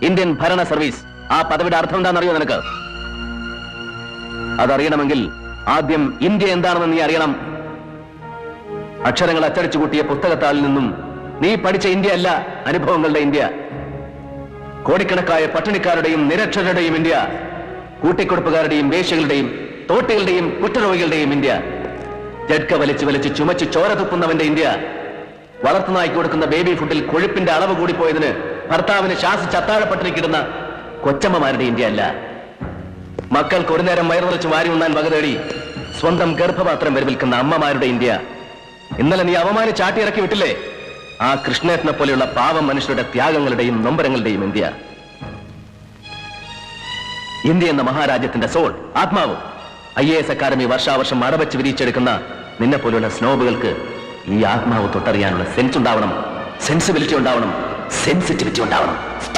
Indian ഭരണ service. ആ പദവിയുടെ അർത്ഥം എന്താണെന്നറിയോ നിനക്ക്? അതറിയണമെങ്കിൽ ആദ്യം ഇന്ത്യ എന്താണെന്ന് നീ അറിയണം. അക്ഷരങ്ങൾ അച്ചടിച്ചു കൂട്ടിയ പുസ്തകത്താളിൽ നിന്നും നീ പഠിച്ച ഇന്ത്യ അല്ല അനുഭവങ്ങളുടെ ഇന്ത്യ. കോടിക്കണക്കായ പട്ടിണിക്കാരുടെയും നിരക്ഷരരുടെയും ഇന്ത്യ, കൂട്ടിക്കൊടുപ്പുകാരുടെയും വേശ്യകളുടെയും തോട്ടികളുടെയും കുറ്റരോഗികളുടെയും ഇന്ത്യ, ജഡ്ക വലിച്ചു വലിച്ച് ചുമച്ച് ചോര തുപ്പുന്നവന്റെ ഇന്ത്യ, വളർത്തുനായ്ക്ക് കൊടുക്കുന്ന ബേബി ഫുഡിൽ കൊഴുപ്പിന്റെ അളവ് കൂടിപ്പോയതിന് ഭർത്താവിന് ശാസിച്ച് അത്താഴപ്പട്ടിണിക്കിടുന്ന കൊച്ചമ്മമാരുടെ ഇന്ത്യ അല്ല. മക്കൾക്ക് ഒരു നേരം വയറു നിറച്ച് വാരി ഉണ്ണാൻ വക തേടി സ്വന്തം ഗർഭപാത്രം വരവിൽക്കുന്ന അമ്മമാരുടെ ഇന്ത്യ. ഇന്നലെ നീ അവമാനിച്ച് ചാട്ടിയിറക്കി വിട്ടില്ലേ ആ കൃഷ്ണേട്ടനെ പോലെയുള്ള പാവം മനുഷ്യരുടെ ത്യാഗങ്ങളുടെയും നൊമ്പരങ്ങളുടെയും ഇന്ത്യ. ഇന്ത്യ എന്ന മഹാരാജ്യത്തിന്റെ സോൾ, ആത്മാവ്. IAS അക്കാദമി വർഷാവർഷം അടവച്ച് വിരിച്ചെടുക്കുന്ന നിന്നെ പോലെയുള്ള സ്നോബുകൾക്ക് ഈ ആത്മാവ് തൊട്ടറിയാനുള്ള സെൻസ് ഉണ്ടാവണം, സെൻസിബിലിറ്റി ഉണ്ടാവണം, സെൻസിറ്റിവിറ്റി ഉണ്ടാവണം.